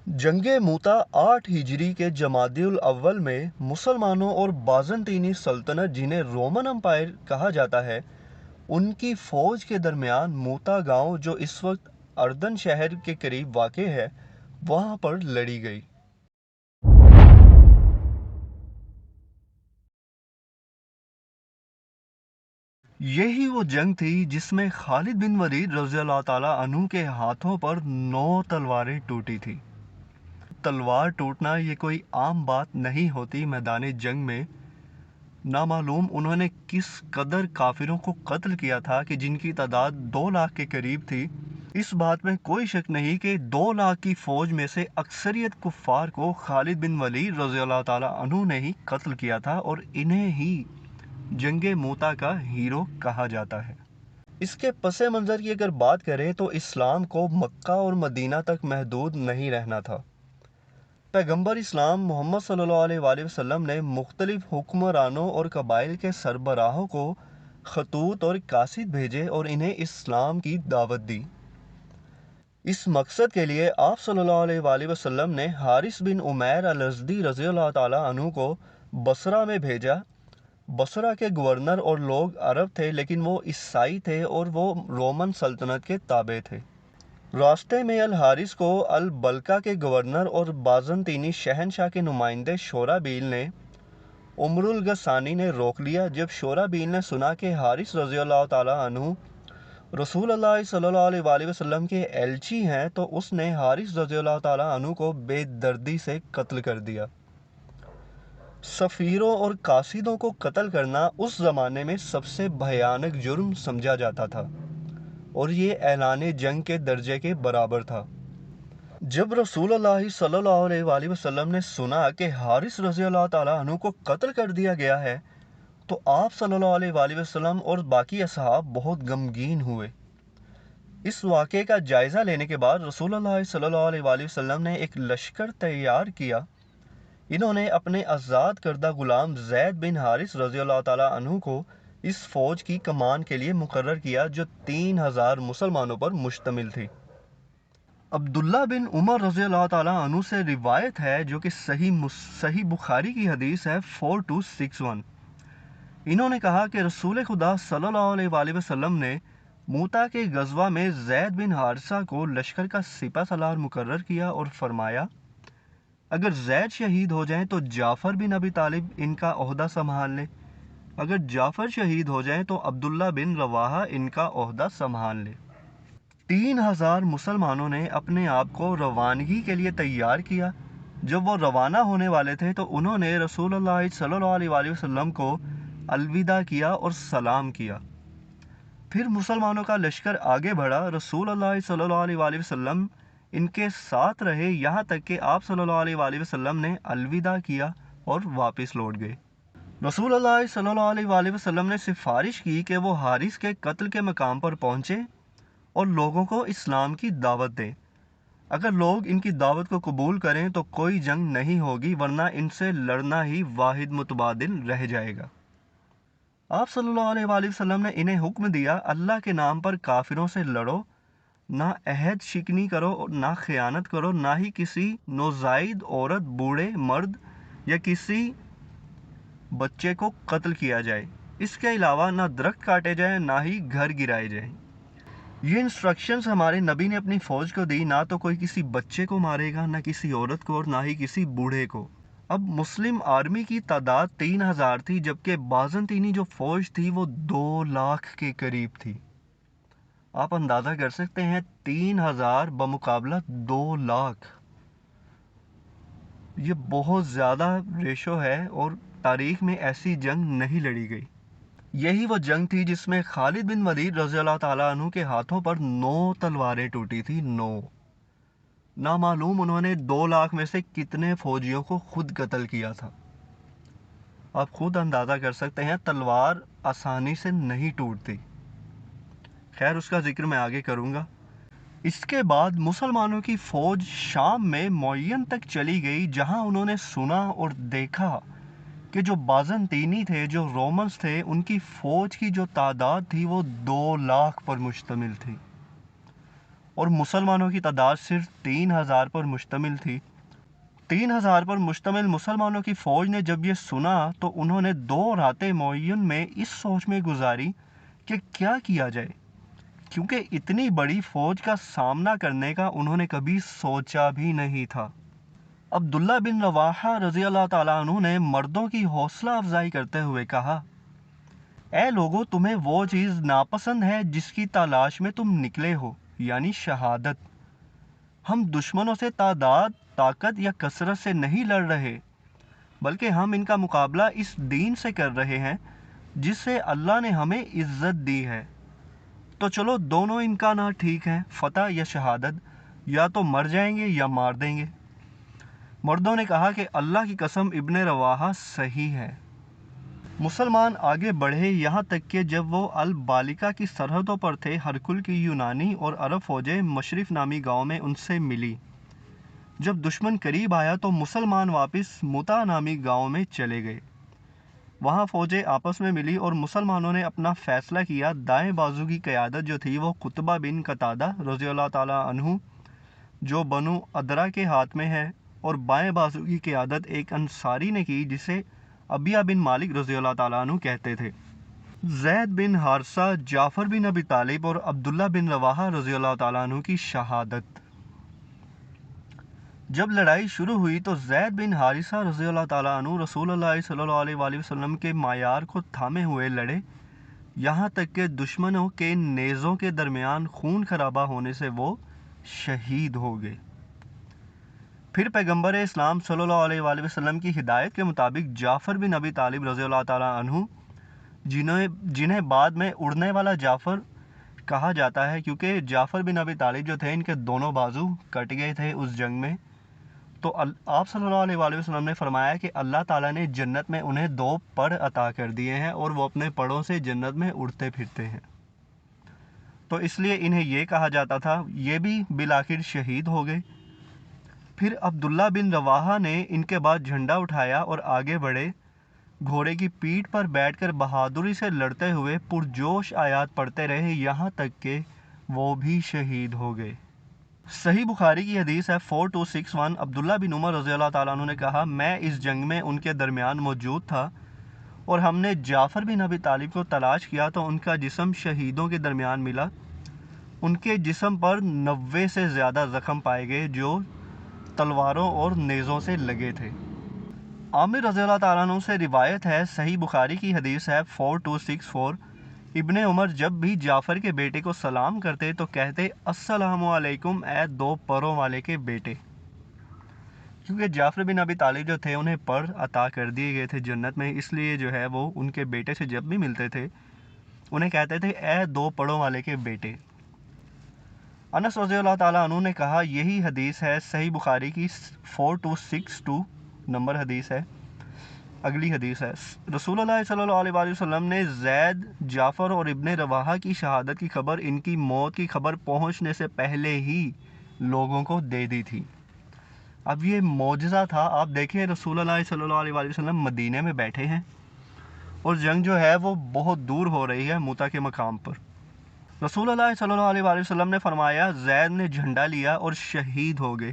جنگ موتا 8 ہجری کے جمادی الاول میں مسلمانوں اور بازنطینی سلطنت جنہیں رومن امپائر کہا جاتا ہے ان کی فوج کے درمیان موتا گاؤں جو اس وقت اردن شہر کے قریب واقع ہے وہاں پر لڑی گئی۔ یہی وہ جنگ تھی جس میں خالد بن ولید رضی اللہ تعالیٰ عنہ کے ہاتھوں پر 9 تلواریں ٹوٹی تھی۔ تلوار ٹوٹنا یہ کوئی عام بات نہیں ہوتی میدان جنگ میں۔ نامعلوم انہوں نے کس قدر کافروں کو قتل کیا تھا کہ جن کی تعداد 2 لاکھ کے قریب تھی۔ اس بات میں کوئی شک نہیں کہ 2 لاکھ کی فوج میں سے اکثریت کفار کو خالد بن ولید رضی اللہ تعالیٰ عنہ نے ہی قتل کیا تھا اور انہیں ہی جنگ موتا کا ہیرو کہا جاتا ہے۔ اس کے پس منظر کی اگر بات کریں تو اسلام کو مکہ اور مدینہ تک محدود نہیں رہنا تھا۔ پیغمبر اسلام محمد صلی اللہ علیہ وآلہ وسلم نے مختلف حکمرانوں اور قبائل کے سربراہوں کو خطوط اور قاصد بھیجے اور انہیں اسلام کی دعوت دی۔ اس مقصد کے لیے آپ صلی اللہ علیہ وآلہ وسلم نے حارث بن عمیر الازدی رضی اللہ تعالیٰ عنہ کو بصرہ میں بھیجا۔ بصرہ کے گورنر اور لوگ عرب تھے لیکن وہ عیسائی تھے اور وہ رومن سلطنت کے تابع تھے۔ راستے میں الحارث کو البلقا کے گورنر اور بازنطینی شہنشاہ کے نمائندے شورابیل نے عمر الغسانی نے روک لیا۔ جب شورابیل نے سنا کہ حارث رضی اللہ تعالیٰ عنہ رسول اللہ صلی اللہ علیہ وآلہ وسلم کے ایلچی ہیں تو اس نے حارث رضی اللہ تعالیٰ عنہ کو بے دردی سے قتل کر دیا۔ سفیروں اور قاصدوں کو قتل کرنا اس زمانے میں سب سے بھیانک جرم سمجھا جاتا تھا اور یہ اعلان جنگ کے درجے کے برابر تھا۔ جب رسول اللہ صلی اللہ علیہ وآلہ وسلم نے سنا کہ حارث رضی اللہ تعالیٰ عنہ کو قتل کر دیا گیا ہے تو آپ صلی اللہ علیہ وآلہ وسلم اور باقی اصحاب بہت غمگین ہوئے۔ اس واقعے کا جائزہ لینے کے بعد رسول اللہ صلی اللہ علیہ وآلہ وسلم نے ایک لشکر تیار کیا۔ انہوں نے اپنے آزاد کردہ غلام زید بن حارث رضی اللہ تعالیٰ عنہ کو اس فوج کی کمان کے لیے مقرر کیا جو 3000 مسلمانوں پر مشتمل تھی۔ عبداللہ بن عمر رضی اللہ تعالیٰ عنہ سے روایت ہے جو کہ صحیح بخاری کی حدیث ہے 4261۔ انہوں نے کہا کہ رسول خدا صلی اللہ علیہ وآلہ وسلم نے موتا کے غزوہ میں زید بن حارثہ کو لشکر کا سپہ سالار مقرر کیا اور فرمایا اگر زید شہید ہو جائیں تو جعفر بن ابی طالب ان کا عہدہ سنبھال لے، اگر جعفر شہید ہو جائیں تو عبداللہ بن رواحہ ان کا عہدہ سنبھال لے۔ 3000 مسلمانوں نے اپنے آپ کو روانگی کے لیے تیار کیا۔ جب وہ روانہ ہونے والے تھے تو انہوں نے رسول اللہ صلی اللہ علیہ وآلہ وسلم کو الوداع کیا اور سلام کیا۔ پھر مسلمانوں کا لشکر آگے بڑھا۔ رسول اللہ صلی اللہ علیہ وآلہ وسلم ان کے ساتھ رہے یہاں تک کہ آپ صلی اللہ علیہ وآلہ وسلم نے الوداع کیا اور واپس لوٹ گئے۔ رسول اللہ صلی اللہ علیہ وآلہ وسلم نے سفارش کی کہ وہ حارث کے قتل کے مقام پر پہنچے اور لوگوں کو اسلام کی دعوت دیں۔ اگر لوگ ان کی دعوت کو قبول کریں تو کوئی جنگ نہیں ہوگی ورنہ ان سے لڑنا ہی واحد متبادل رہ جائے گا۔ آپ صلی اللہ علیہ وآلہ وسلم نے انہیں حکم دیا اللہ کے نام پر کافروں سے لڑو، نہ عہد شکنی کرو نہ خیانت کرو، نہ ہی کسی نوزائیدہ عورت، بوڑھے مرد یا کسی بچے کو قتل کیا جائے۔ اس کے علاوہ نہ درخت کاٹے جائیں نہ ہی گھر گرائے جائیں۔ یہ انسٹرکشنز ہمارے نبی نے اپنی فوج کو دی، نہ تو کوئی کسی بچے کو مارے گا، نہ کسی عورت کو اور نہ ہی کسی بوڑھے کو۔ اب مسلم آرمی کی تعداد 3000 تھی جبکہ بازنطینی جو فوج تھی وہ 2 لاکھ کے قریب تھی۔ آپ اندازہ کر سکتے ہیں 3000 بمقابلہ 2 لاکھ، یہ بہت زیادہ ریشو ہے اور تاریخ میں ایسی جنگ نہیں لڑی گئی۔ یہی وہ جنگ تھی جس میں خالد بن ولید رضی اللہ تعالیٰ عنہ کے ہاتھوں پر 9 تلواریں ٹوٹی تھی۔ 9 نامعلوم انہوں نے 2 لاکھ میں سے کتنے فوجیوں کو خود قتل کیا تھا۔ آپ خود اندازہ کر سکتے ہیں تلوار آسانی سے نہیں ٹوٹتی۔ خیر اس کا ذکر میں آگے کروں گا۔ اس کے بعد مسلمانوں کی فوج شام میں معین تک چلی گئی جہاں انہوں نے سنا اور دیکھا کہ جو بازنطینی تھے، جو رومنز تھے، ان کی فوج کی جو تعداد تھی وہ 2 لاکھ پر مشتمل تھی اور مسلمانوں کی تعداد صرف 3000 پر مشتمل تھی۔ 3000 پر مشتمل مسلمانوں کی فوج نے جب یہ سنا تو انہوں نے 2 راتیں معین میں اس سوچ میں گزاری کہ کیا کیا جائے، کیونکہ اتنی بڑی فوج کا سامنا کرنے کا انہوں نے کبھی سوچا بھی نہیں تھا۔ عبداللہ بن رواحہ رضی اللہ تعالیٰ عنہ نے مردوں کی حوصلہ افزائی کرتے ہوئے کہا، اے لوگو، تمہیں وہ چیز ناپسند ہے جس کی تلاش میں تم نکلے ہو، یعنی شہادت۔ ہم دشمنوں سے تعداد، طاقت یا کثرت سے نہیں لڑ رہے، بلکہ ہم ان کا مقابلہ اس دین سے کر رہے ہیں جس سے اللہ نے ہمیں عزت دی ہے۔ تو چلو، دونوں امکانات ٹھیک ہیں، فتح یا شہادت، یا تو مر جائیں گے یا مار دیں گے۔ مردوں نے کہا کہ اللہ کی قسم، ابن رواحہ صحیح ہے۔ مسلمان آگے بڑھے، یہاں تک کہ جب وہ البالکہ کی سرحدوں پر تھے، ہرکل کی یونانی اور عرب فوجیں مشرف نامی گاؤں میں ان سے ملی۔ جب دشمن قریب آیا تو مسلمان واپس متا نامی گاؤں میں چلے گئے۔ وہاں فوجیں آپس میں ملی اور مسلمانوں نے اپنا فیصلہ کیا۔ دائیں بازو کی قیادت جو تھی وہ قطبہ بن قتادہ رضی اللہ تعالیٰ عنہ جو بنو ادرا کے ہاتھ میں ہے، اور بائیں بازو کی قیادت ایک انصاری نے کی جسے ابیہ بن مالک رضی اللہ تعالیٰ عنہ کہتے تھے۔ زید بن حارثہ، جعفر بن ابی طالب اور عبداللہ بن رواحہ رضی اللہ تعالیٰ عنہ کی شہادت۔ جب لڑائی شروع ہوئی تو زید بن حارثہ رضی اللہ تعالیٰ عنہ رسول اللہ صلی اللہ علیہ وآلہ وسلم کے معیار کو تھامے ہوئے لڑے، یہاں تک کہ دشمنوں کے نیزوں کے درمیان خون خرابہ ہونے سے وہ شہید ہو گئے۔ پھر پیغمبر اسلام صلی اللہ علیہ وآلہ وسلم کی ہدایت کے مطابق جعفر بن ابی طالب رضی اللہ تعالیٰ عنہ، جنہیں بعد میں اڑنے والا جعفر کہا جاتا ہے کیونکہ جعفر بن ابی طالب جو تھے ان کے دونوں بازو کٹ گئے تھے اس جنگ میں، تو آپ صلی اللہ علیہ وآلہ وسلم نے فرمایا کہ اللہ تعالیٰ نے جنت میں انہیں 2 پر عطا کر دیے ہیں اور وہ اپنے پڑوں سے جنت میں اڑتے پھرتے ہیں، تو اس لیے انہیں یہ کہا جاتا تھا۔ یہ بھی بالآخر شہید ہو گئے۔ پھر عبداللہ بن رواحہ نے ان کے بعد جھنڈا اٹھایا اور آگے بڑھے، گھوڑے کی پیٹھ پر بیٹھ کر بہادری سے لڑتے ہوئے پرجوش آیات پڑھتے رہے، یہاں تک کہ وہ بھی شہید ہو گئے۔ صحیح بخاری کی حدیث ہے 4261، عبداللہ بن عمر رضی اللہ تعالیٰ عنہ نے کہا، میں اس جنگ میں ان کے درمیان موجود تھا اور ہم نے جعفر بن ابی طالب کو تلاش کیا تو ان کا جسم شہیدوں کے درمیان ملا۔ ان کے جسم پر 90 سے زیادہ زخم پائے گئے جو تلواروں اور نیزوں سے لگے تھے۔ عامر رضی اللہ تعالیٰ عنہ سے روایت ہے، صحیح بخاری کی حدیث ہے 4264، ابن عمر جب بھی جعفر کے بیٹے کو سلام کرتے تو کہتے، السلام علیکم اے 2 پروں والے کے بیٹے، کیونکہ جعفر بن ابی طالب جو تھے انہیں پر عطا کر دیے گئے تھے جنت میں، اس لیے جو ہے وہ ان کے بیٹے سے جب بھی ملتے تھے انہیں کہتے تھے اے 2 پروں والے کے بیٹے۔ انس رضی اللہ تعالیٰ عنہ نے کہا، یہی حدیث ہے صحیح بخاری کی 4262 نمبر حدیث ہے۔ اگلی حدیث ہے، رسول اللہ صلی اللہ علیہ وآلہ وسلم نے زید، جعفر اور ابن رواحہ کی شہادت کی خبر ان کی موت کی خبر پہنچنے سے پہلے ہی لوگوں کو دے دی تھی۔ اب یہ معجزہ تھا، آپ دیکھیں رسول اللہ صلی اللہ علیہ وآلہ وسلم مدینے میں بیٹھے ہیں اور جنگ جو ہے وہ بہت دور ہو رہی ہے موتا کے مقام پر۔ رسول اللہ صلی اللہ علیہ وآلہ وسلم نے فرمایا، زید نے جھنڈا لیا اور شہید ہو گئے،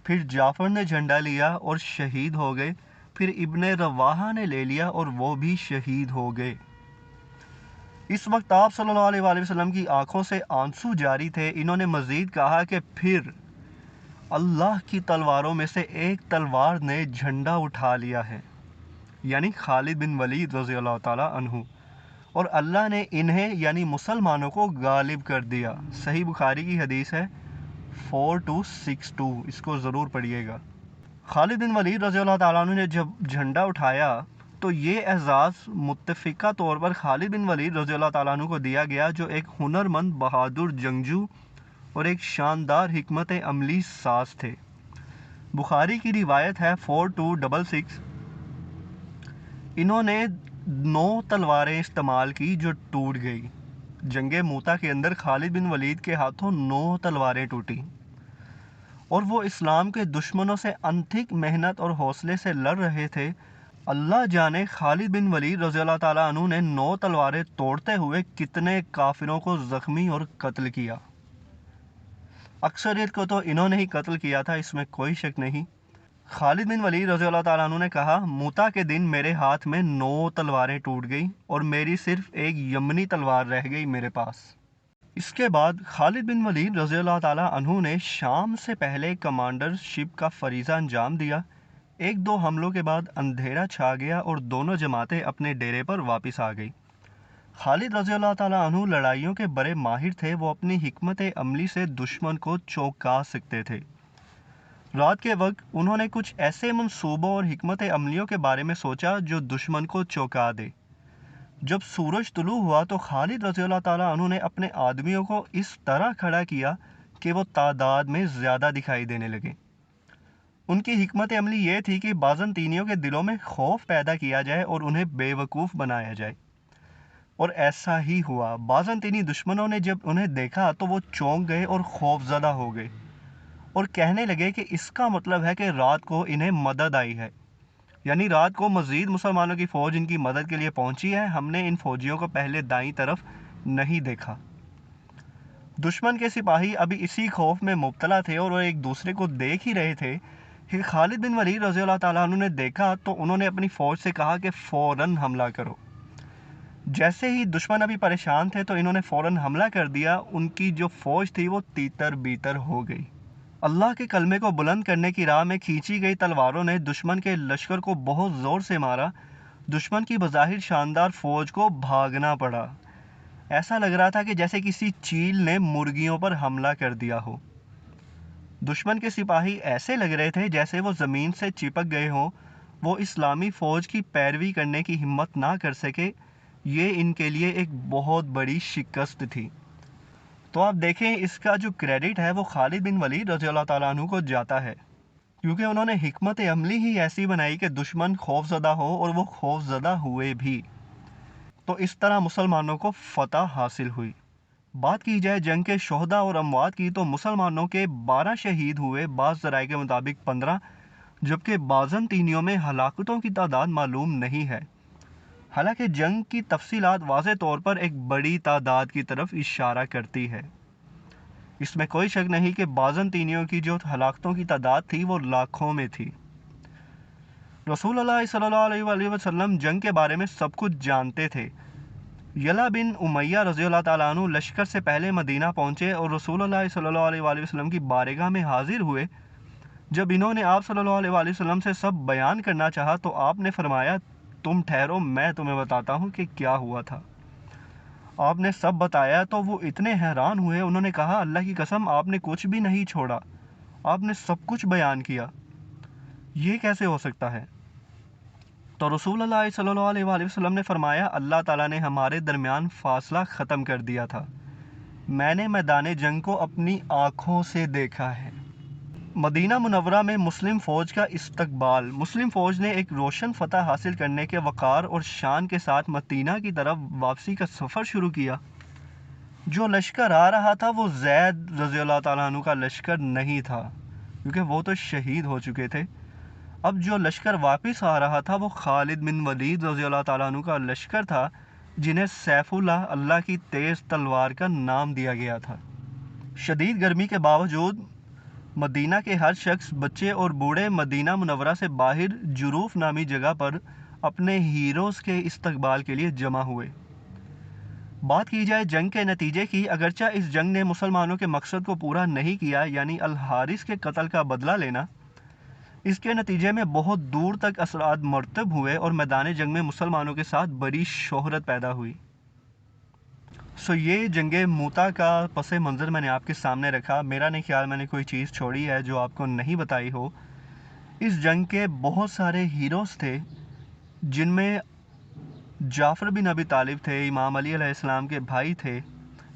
پھر جعفر نے جھنڈا لیا اور شہید ہو گئے، پھر ابن رواحہ نے لے لیا اور وہ بھی شہید ہو گئے۔ اس وقت آپ صلی اللہ علیہ وآلہ وسلم کی آنکھوں سے آنسو جاری تھے۔ انہوں نے مزید کہا کہ پھر اللہ کی تلواروں میں سے ایک تلوار نے جھنڈا اٹھا لیا ہے، یعنی خالد بن ولید رضی اللہ تعالیٰ عنہ، اور اللہ نے انہیں یعنی مسلمانوں کو غالب کر دیا۔ صحیح بخاری کی حدیث ہے 4262، اس کو ضرور پڑھیے گا۔ خالد بن ولید رضی اللہ تعالیٰ عنہ نے جب جھنڈا اٹھایا تو یہ اعزاز متفقہ طور پر خالد بن ولید رضی اللہ تعالیٰ عنہ کو دیا گیا، جو ایک ہنرمند بہادر جنگجو اور ایک شاندار حکمت عملی ساز تھے۔ بخاری کی روایت ہے 4266، انہوں نے 9 تلواریں استعمال کی جو ٹوٹ گئی۔ جنگ موتا کے اندر خالد بن ولید کے ہاتھوں 9 تلواریں ٹوٹیں، اور وہ اسلام کے دشمنوں سے انتھک محنت اور حوصلے سے لڑ رہے تھے۔ اللہ جانے خالد بن ولید رضی اللہ تعالیٰ عنہ نے 9 تلواریں توڑتے ہوئے کتنے کافروں کو زخمی اور قتل کیا۔ اکثریت کو تو انہوں نے ہی قتل کیا تھا، اس میں کوئی شک نہیں۔ خالد بن ولید رضی اللہ تعالیٰ عنہ نے کہا، موتا کے دن میرے ہاتھ میں 9 تلواریں ٹوٹ گئیں اور میری صرف ایک یمنی تلوار رہ گئی میرے پاس۔ اس کے بعد خالد بن ولید رضی اللہ تعالیٰ عنہ نے شام سے پہلے کمانڈر شپ کا فریضہ انجام دیا۔ 1-2 حملوں کے بعد اندھیرا چھا گیا اور دونوں جماعتیں اپنے ڈیرے پر واپس آ گئی۔ خالد رضی اللہ تعالیٰ عنہ لڑائیوں کے بڑے ماہر تھے، وہ اپنی حکمت عملی سے دشمن کو چونکا سکتے تھے۔ رات کے وقت انہوں نے کچھ ایسے منصوبوں اور حکمت عملیوں کے بارے میں سوچا جو دشمن کو چونکا دے۔ جب سورج طلوع ہوا تو خالد رضی اللہ تعالیٰ عنہ نے اپنے آدمیوں کو اس طرح کھڑا کیا کہ وہ تعداد میں زیادہ دکھائی دینے لگے۔ ان کی حکمت عملی یہ تھی کہ بازنطینیوں کے دلوں میں خوف پیدا کیا جائے اور انہیں بے وقوف بنایا جائے، اور ایسا ہی ہوا۔ بازنطینی دشمنوں نے جب انہیں دیکھا تو وہ چونک گئے اور خوف زدہ ہو گئے اور کہنے لگے کہ اس کا مطلب ہے کہ رات کو انہیں مدد آئی ہے، یعنی رات کو مزید مسلمانوں کی فوج ان کی مدد کے لیے پہنچی ہے، ہم نے ان فوجیوں کو پہلے دائیں طرف نہیں دیکھا۔ دشمن کے سپاہی ابھی اسی خوف میں مبتلا تھے اور وہ ایک دوسرے کو دیکھ ہی رہے تھے کہ خالد بن ولید رضی اللہ تعالیٰ عنہ نے دیکھا تو انہوں نے اپنی فوج سے کہا کہ فوراً حملہ کرو۔ جیسے ہی دشمن ابھی پریشان تھے تو انہوں نے فوراً حملہ کر دیا۔ ان کی جو فوج تھی وہ تیتر بیتر ہو گئی۔ اللہ کے کلمے کو بلند کرنے کی راہ میں کھینچی گئی تلواروں نے دشمن کے لشکر کو بہت زور سے مارا۔ دشمن کی بظاہر شاندار فوج کو بھاگنا پڑا۔ ایسا لگ رہا تھا کہ جیسے کسی چیل نے مرغیوں پر حملہ کر دیا ہو۔ دشمن کے سپاہی ایسے لگ رہے تھے جیسے وہ زمین سے چپک گئے ہوں۔ وہ اسلامی فوج کی پیروی کرنے کی ہمت نہ کر سکے۔ یہ ان کے لیے ایک بہت بڑی شکست تھی۔ تو آپ دیکھیں اس کا جو کریڈٹ ہے وہ خالد بن ولید رضی اللہ تعالیٰ عنہ کو جاتا ہے، کیونکہ انہوں نے حکمت عملی ہی ایسی بنائی کہ دشمن خوف زدہ ہو، اور وہ خوف زدہ ہوئے بھی۔ تو اس طرح مسلمانوں کو فتح حاصل ہوئی۔ بات کی جائے جنگ کے شہداء اور اموات کی تو مسلمانوں کے 12 شہید ہوئے، بعض ذرائع کے مطابق 15، جبکہ بازنطینیوں میں ہلاکتوں کی تعداد معلوم نہیں ہے۔ حالانکہ جنگ کی تفصیلات واضح طور پر ایک بڑی تعداد کی طرف اشارہ کرتی ہے۔ اس میں کوئی شک نہیں کہ بازنطینیوں کی جو ہلاکتوں کی تعداد تھی وہ لاکھوں میں تھی۔ رسول اللہ صلی اللہ علیہ وآلہ وسلم جنگ کے بارے میں سب کچھ جانتے تھے۔ یلا بن امیہ رضی اللہ تعالیٰ عنہ لشکر سے پہلے مدینہ پہنچے اور رسول اللہ صلی اللہ علیہ وآلہ وسلم کی بارگاہ میں حاضر ہوئے۔ جب انہوں نے آپ صلی اللہ علیہ وآلہ وسلم سے سب بیان کرنا چاہا تو آپ نے فرمایا، تم ٹھہرو، میں تمہیں بتاتا ہوں کہ کیا ہوا تھا۔ آپ نے سب بتایا تو وہ اتنے حیران ہوئے، انہوں نے کہا، اللہ کی قسم آپ نے کچھ بھی نہیں چھوڑا، آپ نے سب کچھ بیان کیا، یہ کیسے ہو سکتا ہے؟ تو رسول اللہ صلی اللہ علیہ وآلہ وسلم نے فرمایا، اللہ تعالیٰ نے ہمارے درمیان فاصلہ ختم کر دیا تھا، میں نے میدان جنگ کو اپنی آنکھوں سے دیکھا ہے۔ مدینہ منورہ میں مسلم فوج کا استقبال۔ مسلم فوج نے ایک روشن فتح حاصل کرنے کے وقار اور شان کے ساتھ مدینہ کی طرف واپسی کا سفر شروع کیا۔ جو لشکر آ رہا تھا وہ زید رضی اللہ تعالیٰ عنہ کا لشکر نہیں تھا، کیونکہ وہ تو شہید ہو چکے تھے۔ اب جو لشکر واپس آ رہا تھا وہ خالد بن ولید رضی اللہ تعالیٰ عنہ کا لشکر تھا، جنہیں سیف اللہ، اللہ کی تیز تلوار کا نام دیا گیا تھا۔ شدید گرمی کے باوجود مدینہ کے ہر شخص، بچے اور بوڑھے، مدینہ منورہ سے باہر جروف نامی جگہ پر اپنے ہیروز کے استقبال کے لیے جمع ہوئے۔ بات کی جائے جنگ کے نتیجے کی، اگرچہ اس جنگ نے مسلمانوں کے مقصد کو پورا نہیں کیا، یعنی الحارث کے قتل کا بدلہ لینا، اس کے نتیجے میں بہت دور تک اثرات مرتب ہوئے اور میدان جنگ میں مسلمانوں کے ساتھ بڑی شہرت پیدا ہوئی۔ یہ جنگ موتا کا پس منظر میں نے آپ کے سامنے رکھا۔ میرا نہیں خیال میں نے کوئی چیز چھوڑی ہے جو آپ کو نہیں بتائی ہو۔ اس جنگ کے بہت سارے ہیروز تھے، جن میں جعفر بن ابی طالب تھے، امام علی علیہ السلام کے بھائی تھے،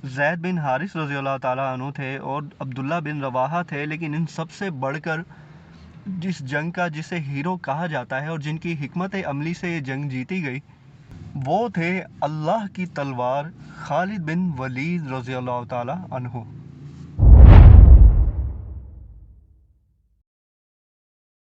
زید بن حارث رضی اللہ تعالیٰ عنہ تھے، اور عبداللہ بن رواحہ تھے۔ لیکن ان سب سے بڑھ کر جس جنگ کا جسے ہیرو کہا جاتا ہے اور جن کی حکمت عملی سے یہ جنگ جیتی گئی، وہ تھے اللہ کی تلوار خالد بن ولید رضی اللہ تعالیٰ عنہ۔